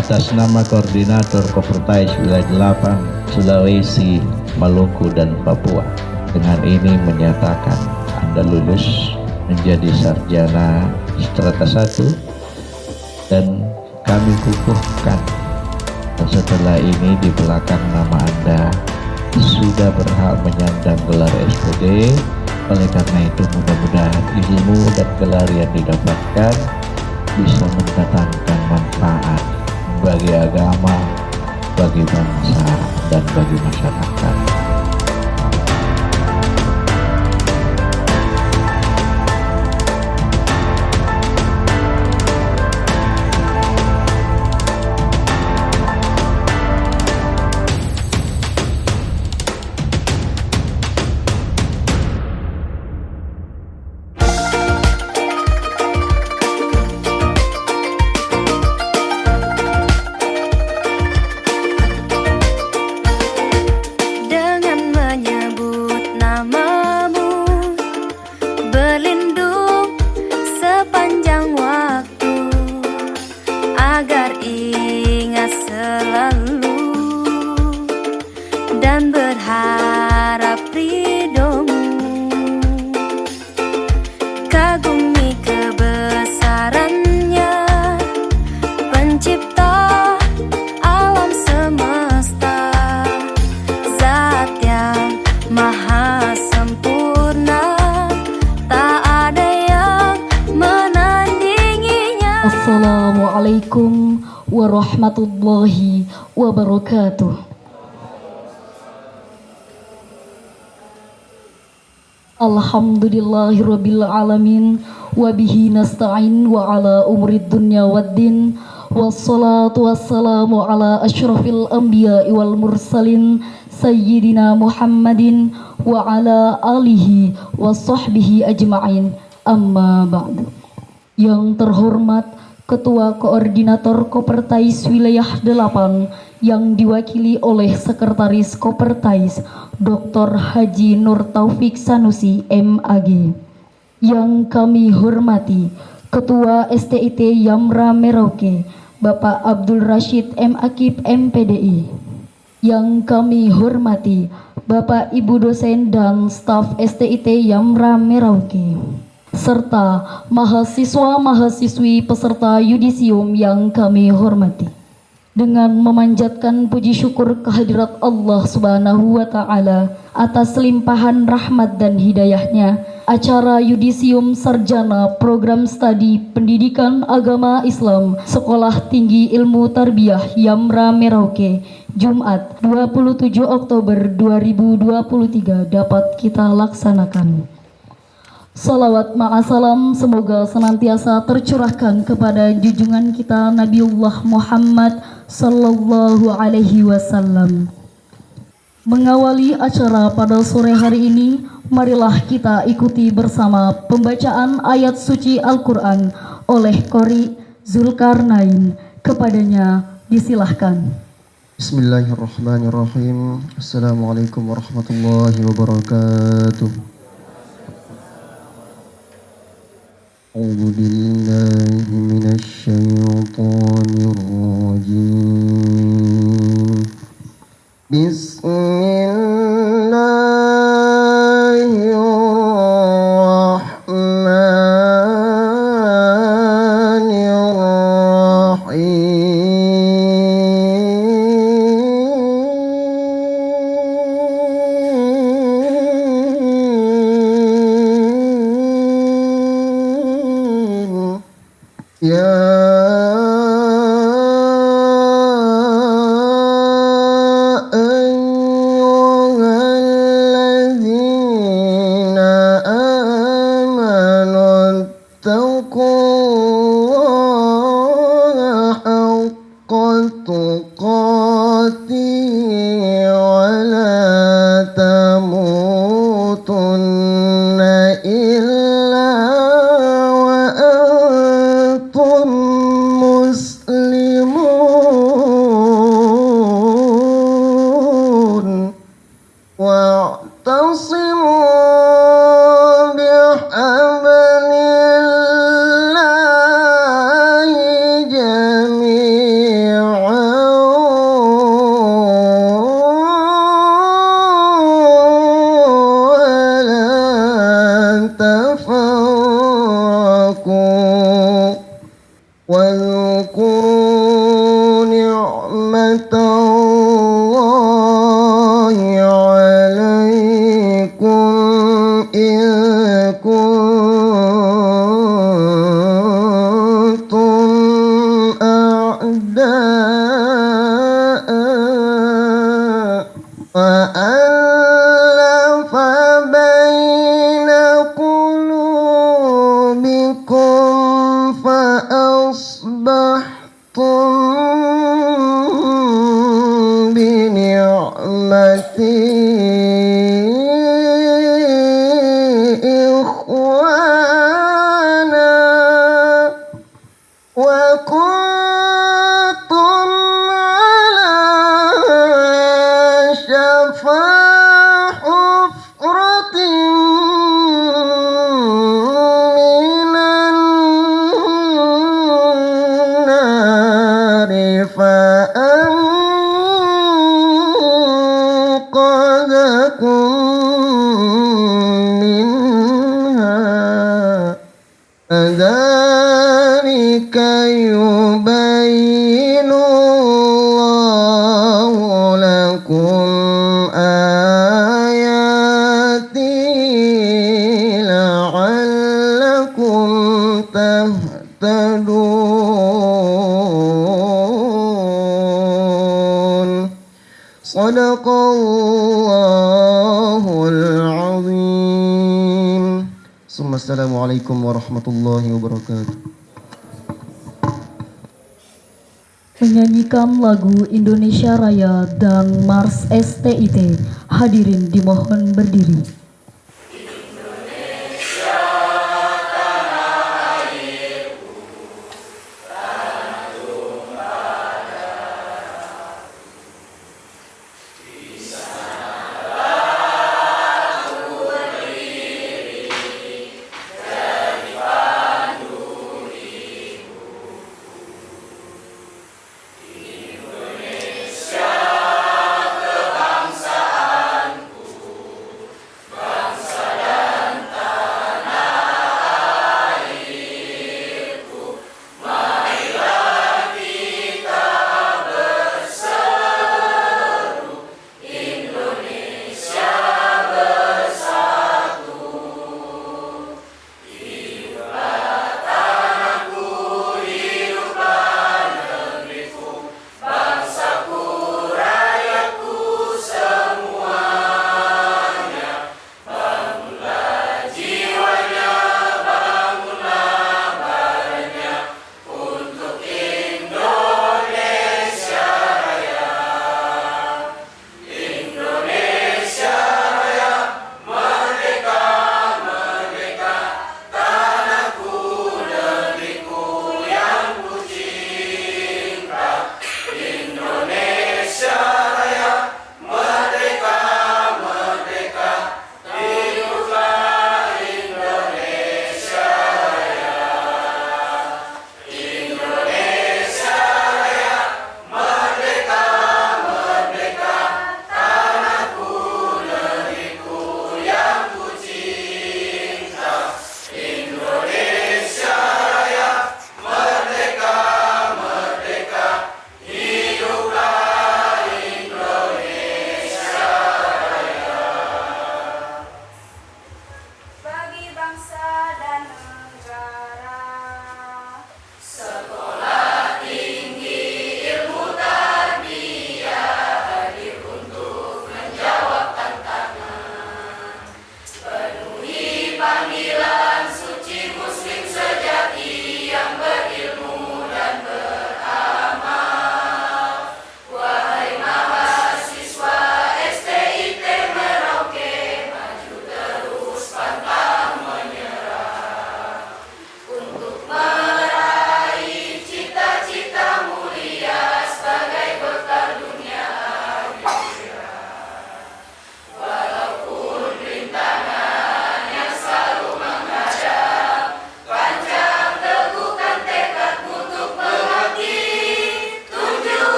atas nama Koordinator Kopertais Wilayah 8 Sulawesi, Maluku, dan Papua. Dengan ini menyatakan Anda lulus menjadi sarjana strata 1 dan kami kukuhkan. Dan setelah ini di belakang nama Anda sudah berhak menyandang gelar SPD. Oleh karena itu mudah-mudahan ilmu dan gelar yang didapatkan bisa mendatangkan manfaat bagi agama, bagi bangsa, dan bagi masyarakat. Dan berharap ridhomu, kagumi kebesarannya, pencipta alam semesta, zat yang maha sempurna, tak ada yang menandinginya. Assalamualaikum warahmatullahi wabarakatuh. Alhamdulillahirabbil alamin wa bihi nasta'in wa ala umurid dunya waddin wassalatu wassalamu ala asyrafil anbiya'i wal mursalin sayyidina Muhammadin wa ala alihi wa sahbihi ajma'in, amma ba'du. Yang terhormat Ketua Koordinator Kopertais Wilayah 8 yang diwakili oleh Sekretaris Kopertais Dr. Haji Nur Taufik Sanusi MAG. Yang kami hormati Ketua STIT Yamra Merauke Bapak Abdul Rashid M. Akib MPDI. Yang kami hormati Bapak Ibu dosen dan staf STIT Yamra Merauke, serta mahasiswa-mahasiswi peserta yudisium yang kami hormati. Dengan memanjatkan puji syukur kehadirat Allah Subhanahu wa Ta'ala atas limpahan rahmat dan hidayahnya, acara yudisium sarjana program studi pendidikan agama Islam Sekolah Tinggi Ilmu Tarbiyah Yamra Merauke Jumat 27 Oktober 2023 dapat kita laksanakan. Salawat ma'asalam semoga senantiasa tercurahkan kepada junjungan kita Nabiullah Muhammad sallallahu alaihi wasallam. Mengawali acara pada sore hari ini, marilah kita ikuti bersama pembacaan ayat suci Al-Quran oleh Qori Zulkarnain. Kepadanya disilahkan. Bismillahirrahmanirrahim. Assalamualaikum warahmatullahi wabarakatuh. أعوذ بالله من الشيطان الرجيم. بسم الله الرحمن الرحيم. واعتصموا بحبل الله جميعا وألف بين قلوبكم فأصبحتم بنعمته إخوانا وكنتم على شفا حفرة من النار فأنقذكم منها كذلك يبين الله لكم آياته لعلكم تهتدون صدق الله العظيم ثم السلام عليكم ورحمة الله وبركاته. Menyanyikan lagu Indonesia Raya dan Mars STIT, hadirin dimohon berdiri. Bangsaanku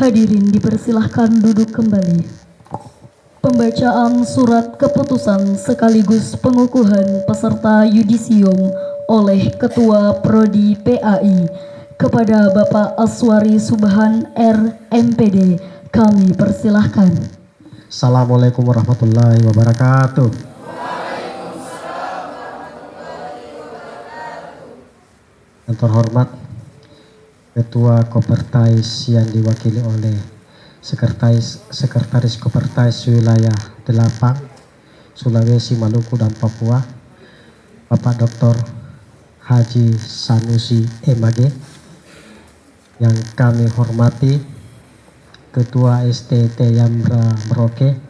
Hadirin dipersilahkan duduk kembali. Pembacaan surat keputusan sekaligus pengukuhan peserta yudisium oleh Ketua Prodi PAI kepada Bapak Aswari Subhan R. MPD. Kami persilahkan. Assalamualaikum warahmatullahi wabarakatuh. Yang terhormat Ketua Kopertais yang diwakili oleh Sekretaris Kopertais Wilayah 8 Sulawesi, Maluku, dan Papua, Bapak Dr. Haji Sanusi MAG. Yang kami hormati Ketua STT Yamra Merauke,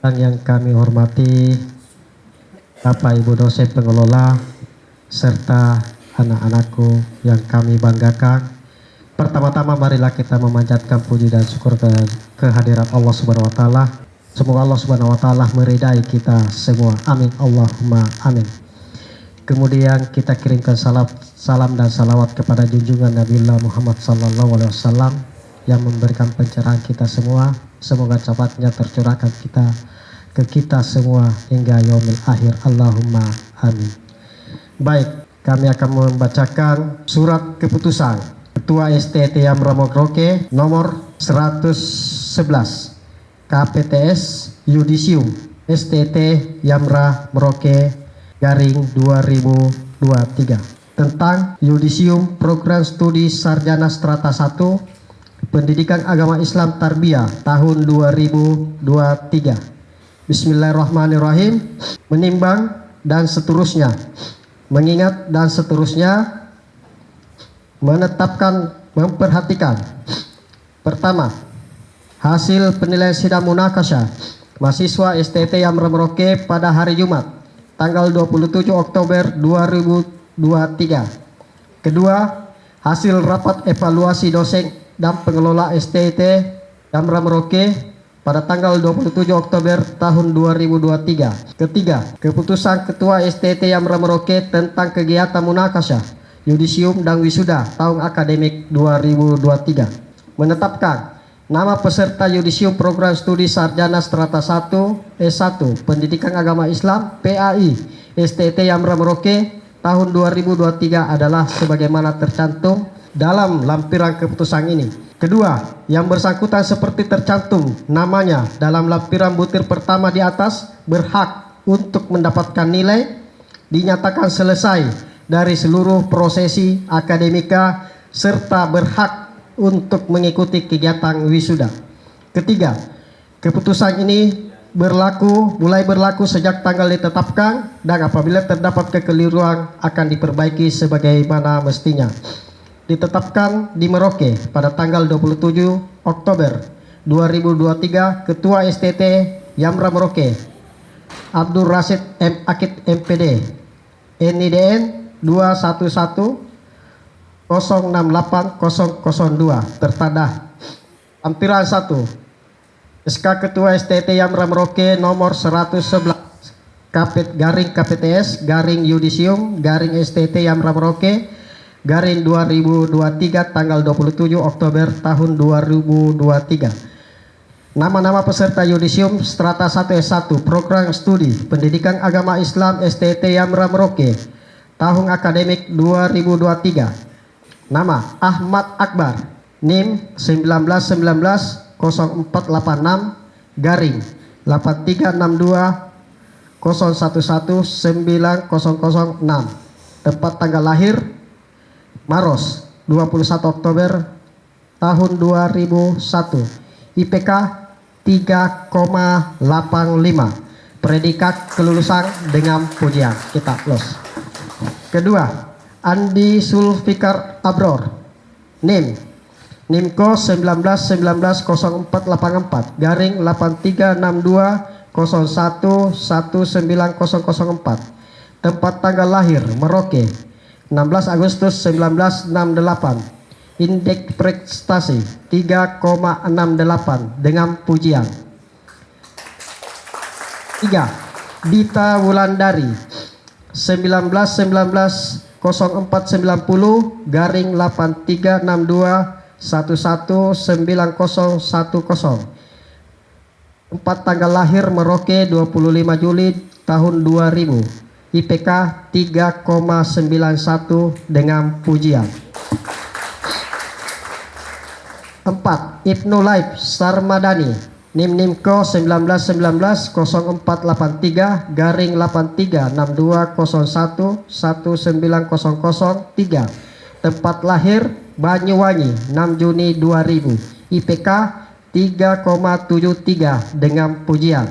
dan yang kami hormati Bapak Ibu dosen pengelola serta anak-anakku yang kami banggakan. Pertama-tama marilah kita memanjatkan puji dan syukur kehadirat Allah Subhanahu wa taala. Semoga Allah Subhanahu wa taala meridai kita semua. Amin. Allahumma amin. Kemudian kita kirimkan salam dan salawat kepada junjungan Nabiullah Muhammad sallallahu alaihi wasallam yang memberikan pencerahan kita semua. Semoga syafaatnya tercurahkan ke kita semua hingga yaumil akhir. Allahumma amin. Baik, kami akan membacakan surat keputusan Ketua STT Yamra Merauke nomor 111 KPTS Yudisium STT Yamra Merauke garing 2023 tentang Yudisium Program Studi Sarjana Strata 1 Pendidikan Agama Islam Tarbiyah tahun 2023. Bismillahirrahmanirrahim. Menimbang dan seterusnya, mengingat dan seterusnya, menetapkan, memperhatikan. Pertama, hasil penilaian sidang munakasyah mahasiswa STT Yamra Merauke pada hari Jumat tanggal 27 Oktober 2023. Kedua, hasil rapat evaluasi dosen dan pengelola STT Yamra Merauke pada tanggal 27 Oktober tahun 2023. Ketiga, keputusan Ketua STT Yamra Merauke tentang kegiatan munakasyah, yudisium dan wisuda tahun akademik 2023. Menetapkan nama peserta yudisium program studi sarjana strata 1 S1 Pendidikan Agama Islam PAI STT Yamra Merauke tahun 2023 adalah sebagaimana tercantum dalam lampiran keputusan ini. Kedua, yang bersangkutan seperti tercantum namanya dalam lampiran butir pertama di atas berhak untuk mendapatkan nilai, dinyatakan selesai dari seluruh prosesi akademika serta berhak untuk mengikuti kegiatan wisuda. Ketiga, keputusan ini mulai berlaku sejak tanggal ditetapkan dan apabila terdapat kekeliruan akan diperbaiki sebagaimana mestinya. Ditetapkan di Merauke pada tanggal 27 Oktober 2023, Ketua STT Yamra Merauke Abdul Rasid M. Akid MPD, NIDN 211068002, tertanda lampiran 1 SK Ketua STT Yamra Merauke nomor 111 KPTS garing yudisium garing STT Yamra Merauke garing 2023 tanggal 27 Oktober tahun 2023. Nama-nama peserta yudisium strata 1 S1 program studi Pendidikan Agama Islam STT Yamra Merauke tahun akademik 2023. Nama Ahmad Akbar, NIM 19190486 garing 836201190006. Tempat tanggal lahir Maros 21 Oktober tahun 2001. IPK 3,85. Predikat kelulusan dengan pujian. Kita close. Kedua, Andi Sulfikar Abror, NIM NIMKO 19190484 garing 836201190004. Tempat tanggal lahir Merauke 16 Agustus 1968. Indeks prestasi 3,68 dengan pujian. 3. Dita Wulandari 19190490 garing 836201190004. 119010. 4 tanggal lahir Merauke 25 Juli tahun 2000, IPK 3,91 dengan pujian. 4. Ibnu Laib Sarmadani, NIM Ko 19190483 garing 836201190003. Tempat lahir Banyuwangi 6 Juni 2000, IPK 3,73 dengan pujian.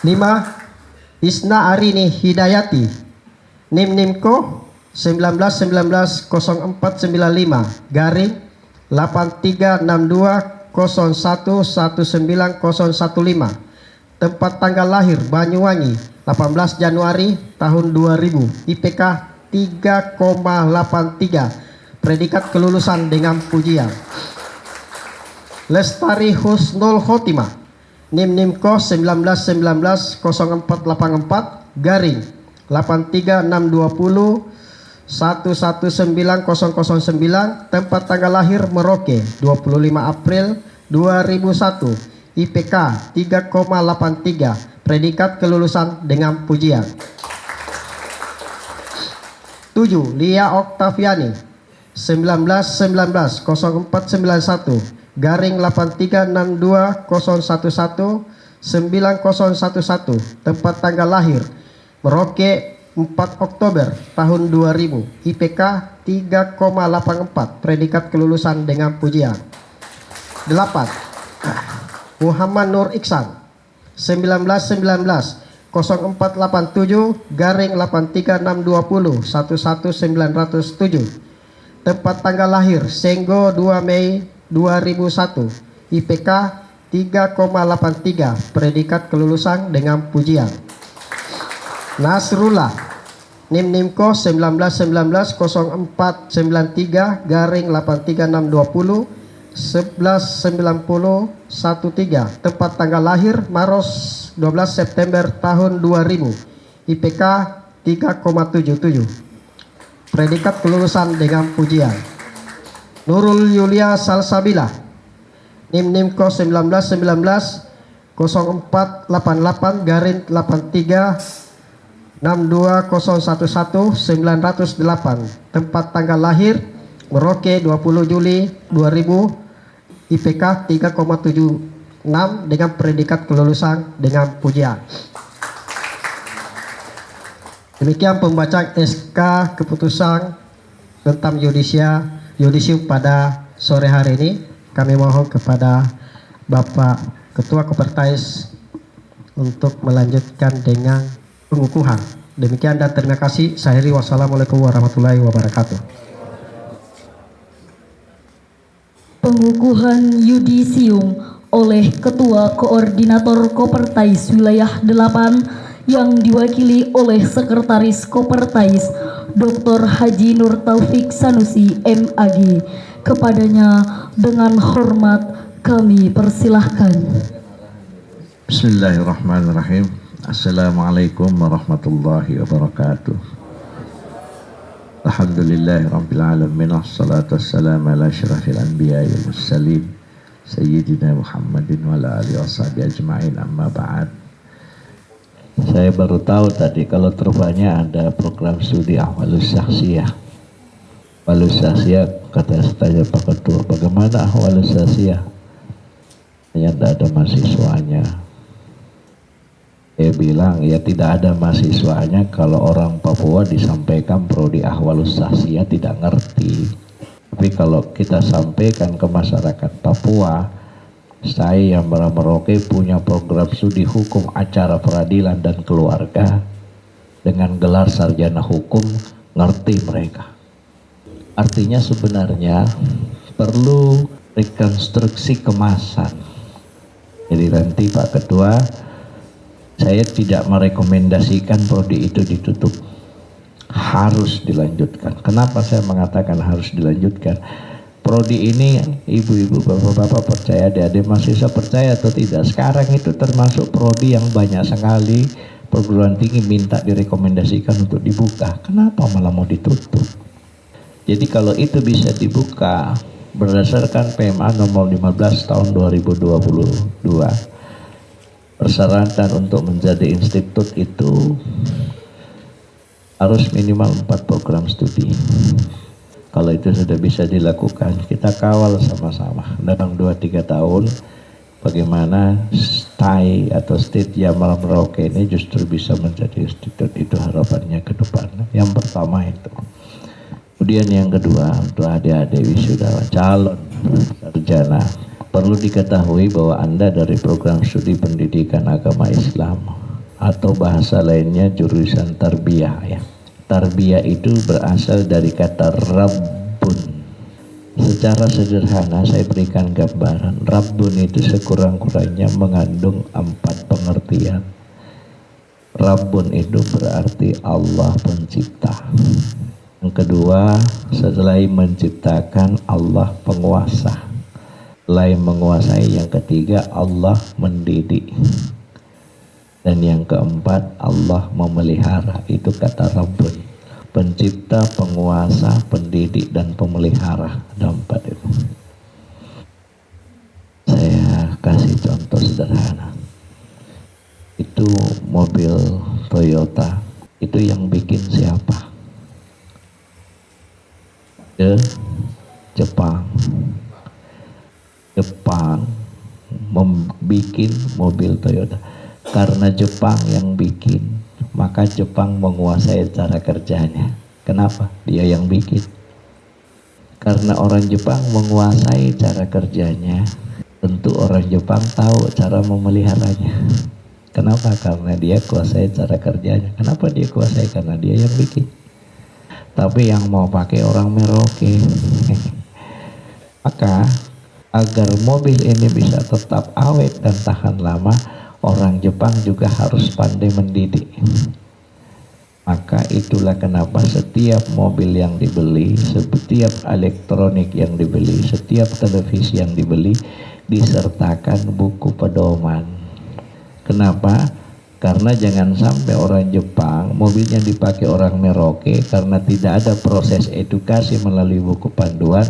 5. Isna Arini Hidayati, NIM Ko 19190495 garing 836201190015. Tempat tanggal lahir Banyuwangi 18 Januari tahun 2000, IPK 3,83. Predikat kelulusan dengan pujian. Lestari Husnul Khotimah, NIM Ko 19190484 garing 836201190009. Tempat tanggal lahir Merauke 25 April 2001, IPK 3,83. Predikat kelulusan dengan pujian. 7. Lia Oktaviani 19190491 garing 836201190011. Tempat tanggal lahir Merauke 4 Oktober tahun 2000, IPK 3,84. Predikat kelulusan dengan pujian. 8. Muhammad Nur Iksan 19190487 garing 8362011907. Tempat tanggal lahir Senggo 2 Mei 2001, IPK 3,83. Predikat kelulusan dengan pujian. Nasrullah, NIM Ko 19190493 garing 836201190013. Tempat tanggal lahir Maros 12 September tahun 2000, IPK 3,77. Predikat kelulusan dengan pujian. Nurul Yulia Salsabila, NIM Ko 19190488 garing 8362011908. Tempat tanggal lahir Merauke 20 Juli 2000, IPK 3,76 dengan predikat kelulusan dengan pujian. Demikian pembacaan SK keputusan tentang yudisium pada sore hari ini. Kami mohon kepada Bapak Ketua Kopertais untuk melanjutkan dengan pengukuhan. Demikian dan terima kasih. Saya akhiri. Wassalamualaikum warahmatullahi wabarakatuh. Pengukuhan yudisium oleh Ketua Koordinator Kopertais Wilayah 8 yang diwakili oleh Sekretaris Kopertais Dr. Haji Nur Taufik Sanusi MAG. Kepadanya dengan hormat kami persilahkan. Bismillahirrahmanirrahim. Assalamualaikum warahmatullahi wabarakatuh. Alhamdulillahirabbil alamin. Wassalatu wassalamu ala asyrafil anbiya'i wal mursalin sayyidina Muhammadin wa ala alihi washabihi ajma'in, amma ba'd. Saya baru tahu tadi kalau terupanya ada program studi ahwalus syakhsiyah. Ahwalus syakhsiyah, kata saya Pak Ketua, bagaimana ahwalus syakhsiyah? Ya tidak ada mahasiswanya. Saya bilang ya tidak ada mahasiswanya kalau orang Papua disampaikan prodi ahwalus syakhsiyah tidak ngerti. Tapi kalau kita sampaikan ke masyarakat Papua, saya yang Merauke punya program studi hukum acara peradilan dan keluarga dengan gelar sarjana hukum, ngerti mereka. Artinya sebenarnya perlu rekonstruksi kemasan. Jadi nanti Pak Ketua, saya tidak merekomendasikan prodi itu ditutup, harus dilanjutkan. Kenapa saya mengatakan harus dilanjutkan? Prodi ini ibu-ibu, bapak-bapak percaya, adik-adik mahasiswa percaya atau tidak, sekarang itu termasuk prodi yang banyak sekali perguruan tinggi minta direkomendasikan untuk dibuka. Kenapa malah mau ditutup? Jadi kalau itu bisa dibuka berdasarkan PMA nomor 15 tahun 2022, persyaratan untuk menjadi institut itu harus minimal 4 program studi. Kalau itu sudah bisa dilakukan, kita kawal sama-sama dalam 2-3 tahun bagaimana STAI atau State Yamal Merauke ini justru bisa menjadi institut. Itu harapannya ke depan. Yang pertama itu. Kemudian yang kedua, untuk adik-adik wisudawan calon sarjana, perlu diketahui bahwa Anda dari program studi pendidikan agama Islam atau bahasa lainnya jurusan tarbiyah ya. Tarbiyah itu berasal dari kata Rabbun. Secara sederhana saya berikan gambaran. Rabbun itu sekurang-kurangnya mengandung 4 pengertian. Rabbun itu berarti Allah pencipta. Yang kedua, setelah menciptakan Allah penguasa. Setelah menguasai, yang ketiga Allah mendidik. Dan yang keempat Allah memelihara. Itu kata Rabbun. Pencipta, penguasa, pendidik, dan pemelihara. Ada 4 itu. Saya kasih contoh sederhana. Itu mobil Toyota. Itu yang bikin siapa? Jepang. Jepang membikin mobil Toyota. Karena Jepang yang bikin, maka Jepang menguasai cara kerjanya. Kenapa? Dia yang bikin. Karena orang Jepang menguasai cara kerjanya, tentu orang Jepang tahu cara memeliharanya. Kenapa? Karena dia kuasai cara kerjanya. Kenapa dia kuasai? Karena dia yang bikin. Tapi yang mau pakai orang Merauke. Maka agar mobil ini bisa tetap awet dan tahan lama, orang Jepang juga harus pandai mendidik. Maka itulah kenapa setiap mobil yang dibeli, setiap elektronik yang dibeli, setiap televisi yang dibeli disertakan buku pedoman. Kenapa? Karena jangan sampai orang Jepang mobilnya dipakai orang Merauke karena tidak ada proses edukasi melalui buku panduan,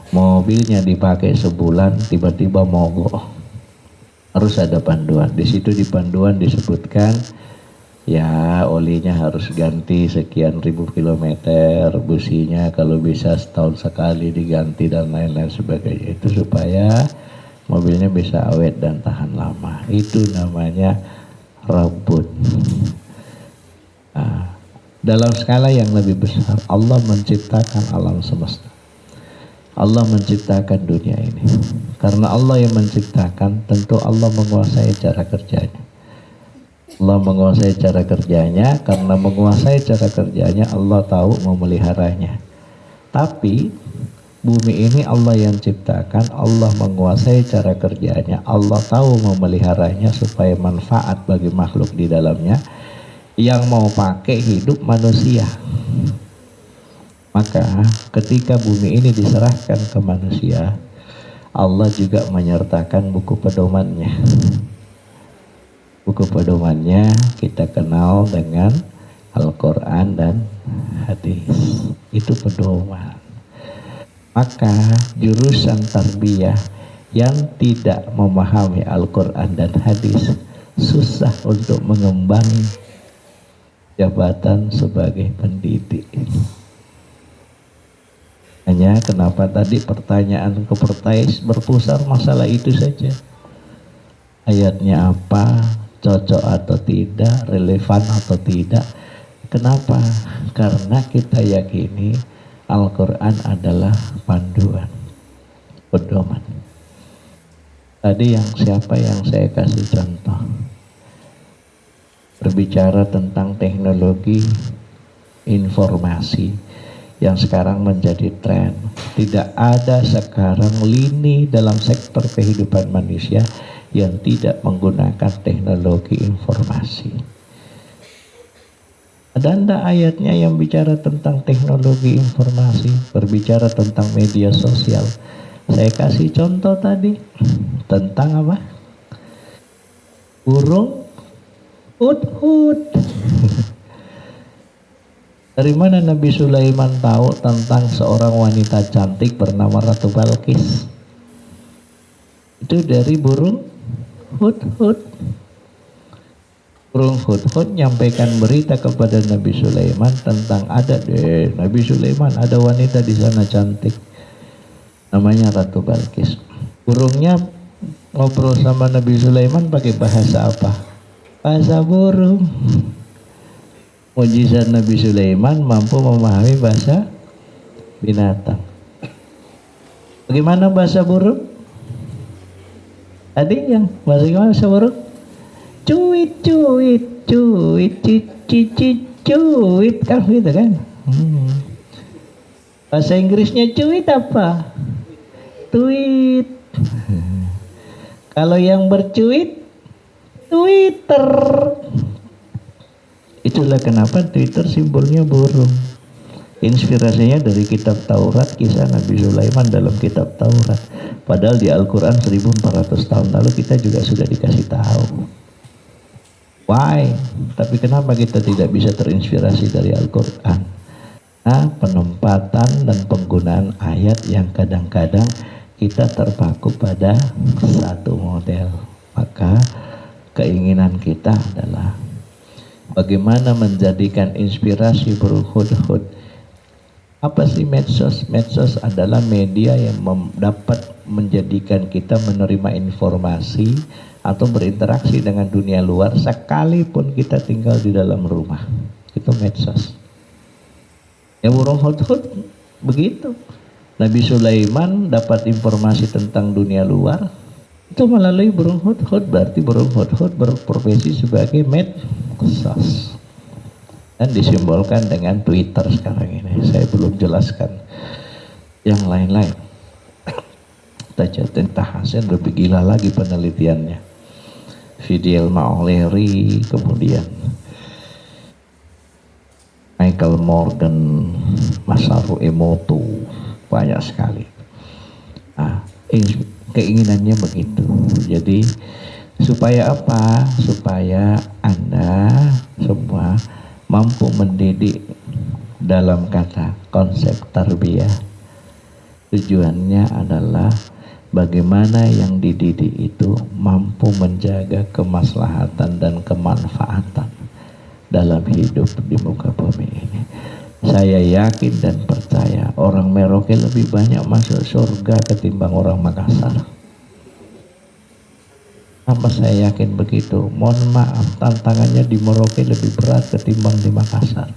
mobilnya dipakai sebulan tiba-tiba mogok. Harus ada panduan. Di situ di panduan disebutkan ya olinya harus ganti sekian ribu kilometer, businya kalau bisa setahun sekali diganti dan lain-lain sebagainya. Itu supaya mobilnya bisa awet dan tahan lama. Itu namanya Rabbun. Nah, dalam skala yang lebih besar, Allah menciptakan alam semesta. Allah menciptakan dunia ini. Karena Allah yang menciptakan, tentu Allah menguasai cara kerjanya. Allah menguasai cara kerjanya, karena menguasai cara kerjanya Allah tahu memeliharanya. Tapi bumi ini Allah yang ciptakan, Allah menguasai cara kerjanya, Allah tahu memeliharanya supaya manfaat bagi makhluk di dalamnya. Yang mau pakai hidup manusia. Maka ketika bumi ini diserahkan ke manusia, Allah juga menyertakan buku pedomannya. Buku pedomannya kita kenal dengan Al-Quran dan hadis. Itu pedoman. Maka jurusan tarbiyah yang tidak memahami Al-Quran dan hadis susah untuk mengembangi jabatan sebagai pendidik. Hanya kenapa tadi pertanyaan ke Pertais berpusar masalah itu saja. Ayatnya apa, cocok atau tidak, relevan atau tidak. Kenapa? Karena kita yakini Al-Quran adalah panduan, pedoman. Tadi siapa yang saya kasih contoh? Berbicara tentang teknologi informasi yang sekarang menjadi tren. Tidak ada sekarang lini dalam sektor kehidupan manusia yang tidak menggunakan teknologi informasi. Ada anda ayatnya yang bicara tentang teknologi informasi, berbicara tentang media sosial. Saya kasih contoh tadi tentang apa? Burung hut-hut. Dari mana Nabi Sulaiman tahu tentang seorang wanita cantik bernama Ratu Balkis? Itu dari burung hudhud. Burung hudhud nyampaikan berita kepada Nabi Sulaiman tentang Nabi Sulaiman ada wanita di sana cantik, namanya Ratu Balkis. Burungnya ngobrol sama Nabi Sulaiman pakai bahasa apa? Bahasa burung. Mujizat Nabi Sulaiman mampu memahami bahasa binatang. Bagaimana bahasa burung? Tadi yang bahasa burung? Cuit, cuit, cuit, cuit, cuit, kan gitu kan? Bahasa Inggrisnya cuit apa? Tweet. Kalau yang bercuit, Twitter. Itulah kenapa Twitter simbolnya burung. Inspirasinya dari kitab Taurat, kisah Nabi Sulaiman dalam kitab Taurat. Padahal di Al-Quran 1400 tahun lalu kita juga sudah dikasih tahu. Why? Tapi kenapa kita tidak bisa terinspirasi dari Al-Quran? Nah, penempatan dan penggunaan ayat yang kadang-kadang kita terpaku pada satu model. Maka keinginan kita adalah bagaimana menjadikan inspirasi burung hudhud. Apa sih medsos? Medsos adalah media yang dapat menjadikan kita menerima informasi atau berinteraksi dengan dunia luar sekalipun kita tinggal di dalam rumah. Itu medsos. Ya, burung hudhud begitu. Nabi Sulaiman dapat informasi tentang dunia luar itu melalui burung hudhud. Berarti burung hudhud berprofesi sebagai medsos dan disimbolkan dengan Twitter sekarang ini. Saya belum jelaskan yang lain-lain. Tajatin Tahasen lebih gila lagi penelitiannya. Fidel Ma'oleri, kemudian Michael Morgan, Masaru Emoto, banyak sekali. Nah, keinginannya begitu. Jadi supaya apa? Supaya Anda semua mampu mendidik dalam kata konsep tarbiyah. Tujuannya adalah bagaimana yang dididik itu mampu menjaga kemaslahatan dan kemanfaatan dalam hidup di muka bumi ini. Saya yakin dan percaya orang Merauke lebih banyak masuk surga ketimbang orang Makassar. Apa saya yakin begitu? Mohon maaf, tantangannya di Merauke lebih berat ketimbang di Makassar.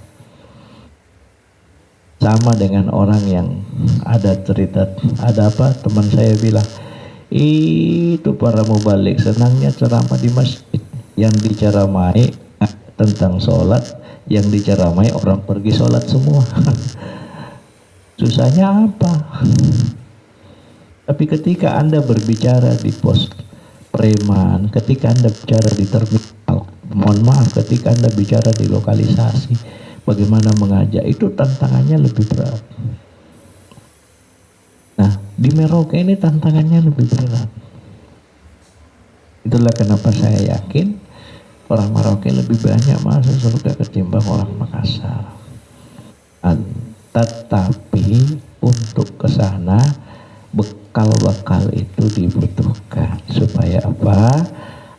Sama dengan orang yang ada cerita, ada apa? Teman saya bilang, itu para mubalik senangnya ceramah di masjid, yang diceramai tentang sholat, yang diceramai orang pergi sholat semua. Susahnya apa? Tapi ketika Anda berbicara di pos preman, ketika Anda bicara di terminal, mohon maaf, ketika Anda bicara di lokalisasi, bagaimana mengajak, itu tantangannya lebih berat. Nah, di Merauke ini tantangannya lebih berat. Itulah kenapa saya yakin orang Merauke lebih banyak masuk surga ketimbang orang Makassar. Tetapi untuk ke sana bekal-bekal itu dibutuhkan supaya apa?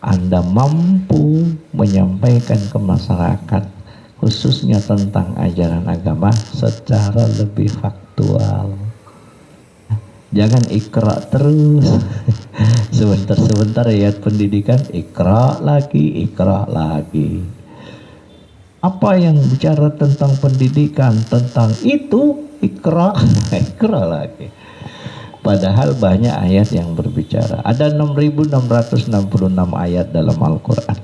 Anda mampu menyampaikan ke masyarakat khususnya tentang ajaran agama secara lebih faktual. Jangan ikra terus. Sebentar-sebentar ayat pendidikan, ikra lagi. Apa yang bicara tentang pendidikan, tentang itu, ikra lagi. Padahal banyak ayat yang berbicara. Ada 6.666 ayat dalam Al-Quran.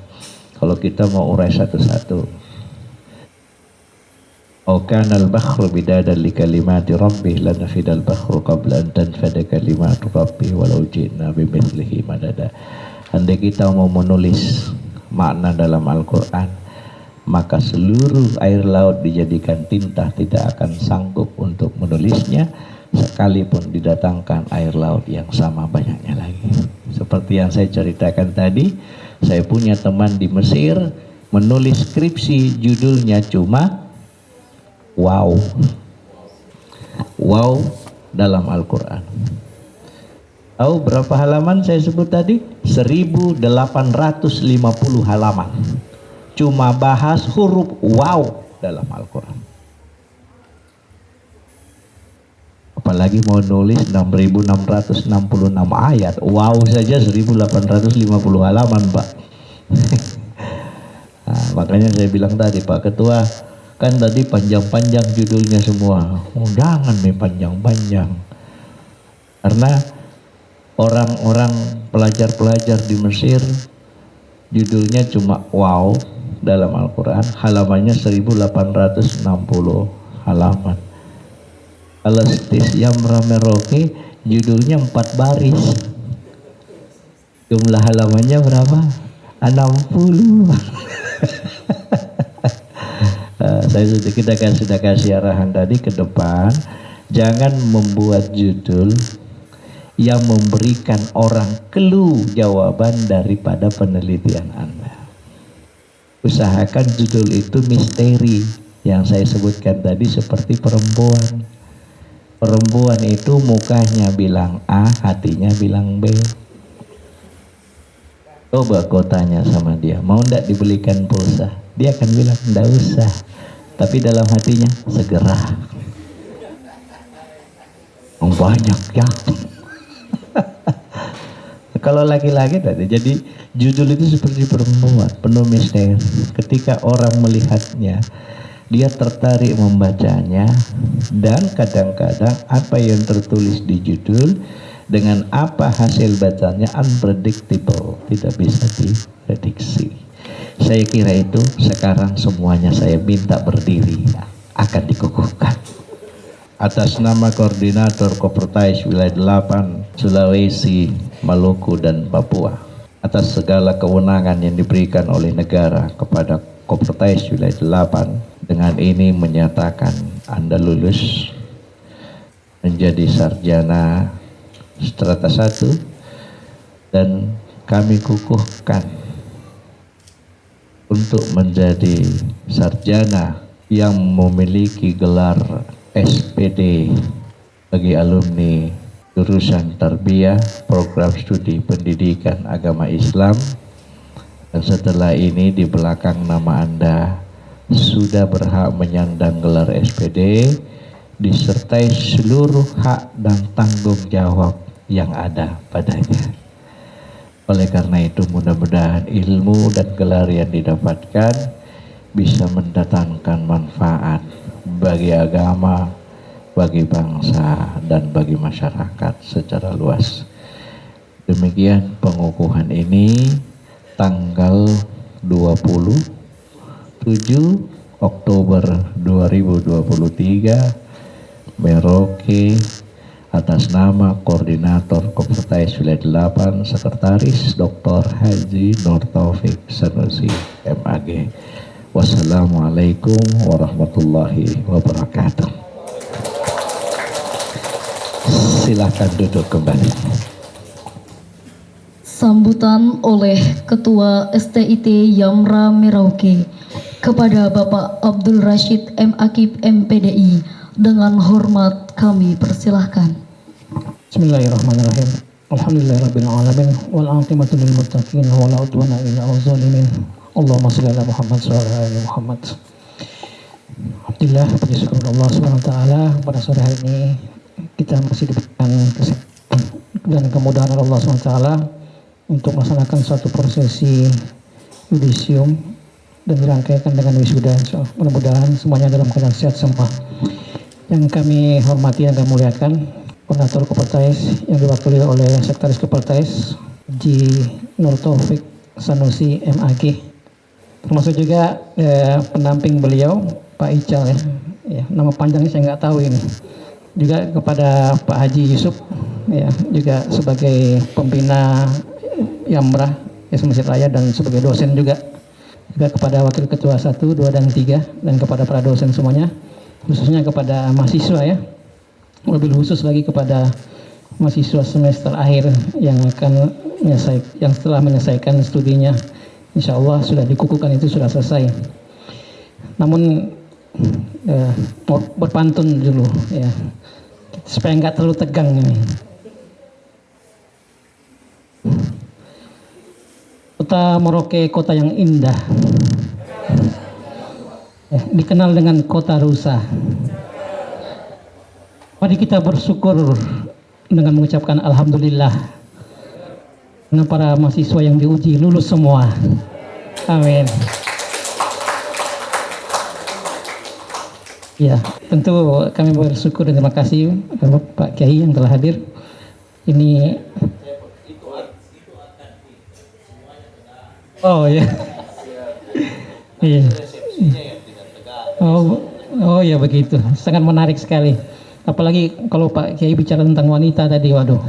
Kalau kita mau urai satu-satu. Kana al-bakhru bidadan li kalimati rabbih lanafidal bakhru qabla an tanfada kalimatu rabbih walau ji'na bimithlihi madada. Andai kita mau menulis makna dalam Al-Quran, maka seluruh air laut dijadikan tinta tidak akan sanggup untuk menulisnya, sekalipun didatangkan air laut yang sama banyaknya lagi. Seperti yang saya ceritakan tadi, saya punya teman di Mesir menulis skripsi, judulnya cuma Wow. Wow dalam Al-Quran. Tahu berapa halaman saya sebut tadi? 1850 halaman. Cuma bahas huruf wow dalam Al-Quran. Apalagi mau nulis 6.666 ayat. Wow saja 1850 halaman, Pak. Nah, makanya saya bilang tadi, Pak Ketua, kan tadi panjang-panjang judulnya semua. Oh, jangan nih panjang-panjang. Karena orang-orang pelajar-pelajar di Mesir judulnya cuma wow dalam Al-Quran, halamannya 1860 halaman. Kalau Yamra Merauke judulnya 4 baris, jumlah halamannya berapa? 60. Kita sudah kasih arahan tadi ke depan, jangan membuat judul yang memberikan orang clue jawaban daripada penelitian Anda. Usahakan judul itu misteri, yang saya sebutkan tadi seperti perempuan. Perempuan itu mukanya bilang A, hatinya bilang B. Coba kau tanya sama dia, mau ndak dibelikan pulsa? Dia akan bilang ndak usah, tapi dalam hatinya segera. Banyak ya. Kalau laki-laki tadi, jadi judul itu seperti perempuan, penuh misteri. Ketika orang melihatnya, dia tertarik membacanya, dan kadang-kadang apa yang tertulis di judul dengan apa hasil bacanya unpredictable, tidak bisa diprediksi. Saya kira itu sekarang semuanya saya minta berdiri, akan dikukuhkan. Atas nama Koordinator Kopertais Wilayah 8 Sulawesi, Maluku dan Papua, atas segala kewenangan yang diberikan oleh negara kepada Kopertais Wilayah 8, dengan ini menyatakan Anda lulus menjadi sarjana strata 1, dan kami kukuhkan untuk menjadi sarjana yang memiliki gelar SPD bagi alumni jurusan Tarbiyah Program Studi Pendidikan Agama Islam. Dan setelah ini di belakang nama Anda sudah berhak menyandang gelar SPD disertai seluruh hak dan tanggung jawab yang ada padanya. Oleh karena itu mudah-mudahan ilmu dan gelar yang didapatkan bisa mendatangkan manfaat bagi agama, bagi bangsa, dan bagi masyarakat secara luas. Demikian pengukuhan ini tanggal 27 Oktober 2023, Merauke, atas nama Koordinator Kopertais Wilayah 8, Sekretaris Dr. Haji Nur Taufik Sanusi MAG. Wassalamualaikum warahmatullahi wabarakatuh. Silakan duduk kembali. Sambutan oleh Ketua STIT Yamra Merauke kepada Bapak Abdul Rashid M. Akib MPDI, dengan hormat kami persilahkan. Bismillahirrahmanirrahim. Alhamdulillahirabbil alamin wal aqibatu lil muttaqin wa la udwana illa 'alal zalimin. Allahumma shalli ala Muhammad wa ala ali Muhammad. Alhamdulillah, puji syukur Allah Subhanahu wa taala, pada sore hari ini kita masih diberikan kesempatan dan kemudahan Allah Subhanahu wa taala untuk melaksanakan suatu prosesi yudisium dan dirangkaikan dengan wisuda. Mudah-mudahan semuanya dalam keadaan sehat semua. Yang kami hormati, yang kami muliakan, Koordinator Kopertais yang diwakili oleh Sekretaris Kopertais Haji Nur Taufik Sanusi MAG, termasuk juga pendamping beliau Pak Ical ya, nama panjangnya saya nggak tahu ini. Juga kepada Pak Haji Yusuf ya, juga sebagai pembina Yamrah Masjid Raya dan sebagai dosen juga kepada Wakil Ketua 1, 2, dan 3, dan kepada para dosen semuanya, khususnya kepada mahasiswa ya, lebih khusus lagi kepada mahasiswa semester akhir yang akan yang setelah menyelesaikan studinya, insya Allah sudah dikukuhkan, itu sudah selesai. Namun mau berpantun dulu ya, supaya nggak terlalu tegang ini. Kota Merauke kota yang indah, dikenal dengan kota rusa. Mari kita bersyukur dengan mengucapkan alhamdulillah karena para mahasiswa yang diuji lulus semua. Amin. Ya, tentu kami bersyukur dan terima kasih Pak Kiai yang telah hadir. Ini oh ya. Iya. Oh ya begitu. Sangat menarik sekali. Apalagi kalau Pak Kiai bicara tentang wanita tadi, waduh.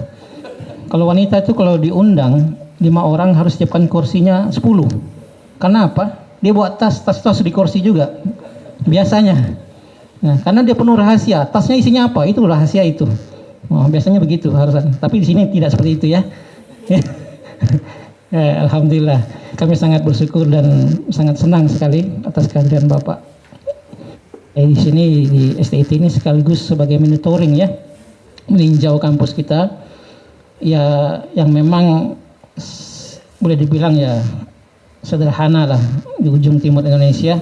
Kalau wanita itu kalau diundang 5 orang harus siapkan kursinya 10. Karena apa? Dia bawa tas di kursi juga. Biasanya. Nah, karena dia penuh rahasia. Tasnya isinya apa? Itu rahasia itu. Oh, biasanya begitu harus. Tapi di sini tidak seperti itu ya. Alhamdulillah. Kami sangat bersyukur dan sangat senang sekali atas kehadiran Bapak. Di sini di STIT ini sekaligus sebagai monitoring ya, meninjau kampus kita ya, yang memang boleh dibilang ya sederhana lah di ujung timur Indonesia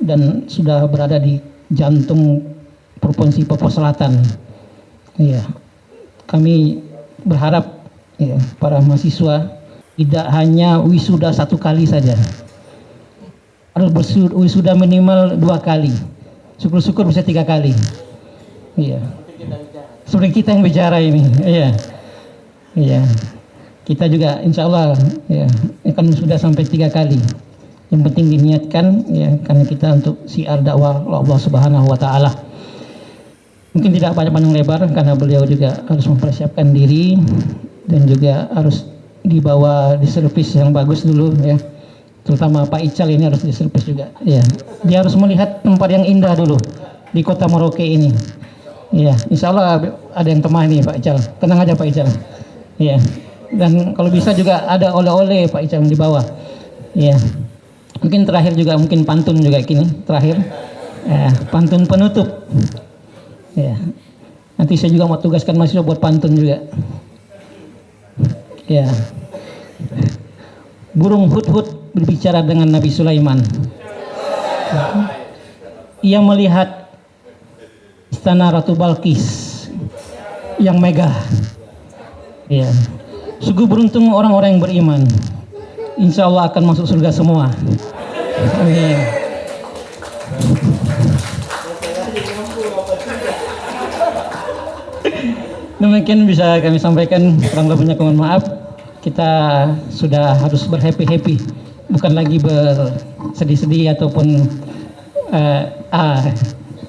dan sudah berada di jantung Provinsi Papua Selatan. Ya, kami berharap ya, para mahasiswa tidak hanya wisuda 1 kali saja, harus wisuda minimal 2 kali. Syukur-syukur bisa 3 kali. Iya. Seperti kita yang bicara ini. Iya. Iya. Kita juga insya Allah ya, akan sudah sampai 3 kali. Yang penting diniatkan ya, karena kita untuk siar dakwah Allah Subhanahu wa taala. Mungkin tidak panjang lebar karena beliau juga harus mempersiapkan diri dan juga harus dibawa di servis yang bagus dulu ya. Terutama Pak Ical ini harus diservis juga. Ya, dia harus melihat tempat yang indah dulu di kota Merauke ini. Ya, insya Allah ada yang temani Pak Ical. Tenang aja Pak Ical. Ya, dan kalau bisa juga ada oleh-oleh Pak Ical di bawah. Ya, mungkin terakhir juga mungkin pantun juga kini terakhir. Pantun penutup. Ya, nanti saya juga mau tugaskan mahasiswa buat pantun juga. Ya, burung hut-hut berbicara dengan Nabi Sulaiman. Ia melihat istana Ratu Balkis yang megah. Ya. Sungguh beruntung orang-orang yang beriman. Insya Allah akan masuk surga semua. Amin. Demikian bisa kami sampaikan, kurang lebihnya mohon maaf. Kita sudah harus berhappy-happy, bukan lagi bersedih-sedih ataupun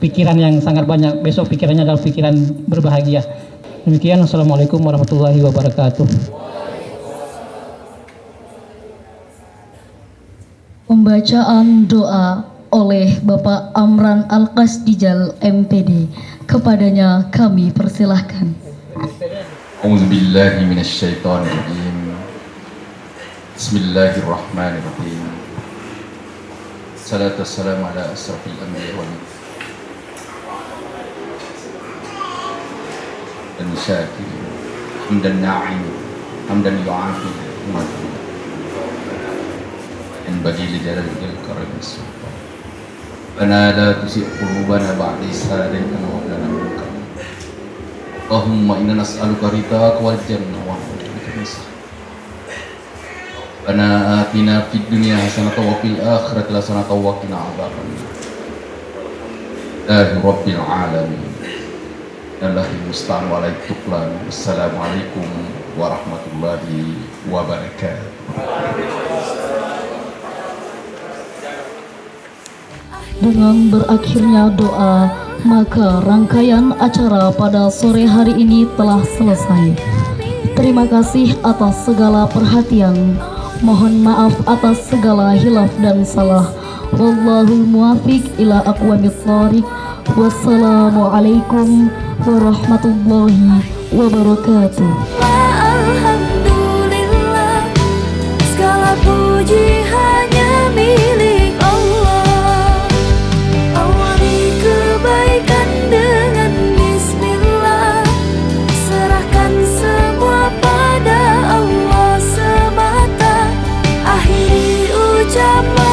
pikiran yang sangat banyak. Besok pikirannya adalah pikiran berbahagia. Demikian, Assalamualaikum warahmatullahi wabarakatuh. Pembacaan doa oleh Bapak Amran Al-Qasdijal MPD. Kepadanya kami persilahkan. A'udzubillahi minasyaitonirrajim. Bismillahirrahmanirrahim. Salatu wassalamu ala asrafil anbiya wal mursalin. Dan syakirin hamdan na'im hamdan yu'afi dan bagi li jalalil karim sultan. Bana la tusi qulubana ba'da isharin wa lana munkar. Allahumma inna nas'aluka ridhaka wal jannah wa a'udzubika min Rabbana atina fid dunya hasanatan wa fil akhirati hasanatan wa qina adzabannar. Rabbil alamin. Allahumma musta'an wa alaihi tuklan. Wassalamualaikum warahmatullahi wabarakatuh. Dengan berakhirnya doa, maka rangkaian acara pada sore hari ini telah selesai. Terima kasih atas segala perhatian. Mohon maaf atas segala hilaf dan salah. Wallahul muwaffiq ila aqwamit thoriq. Wassalamualaikum warahmatullahi wabarakatuh. Alhamdulillah, segala puji hanya milik Allah. ucapan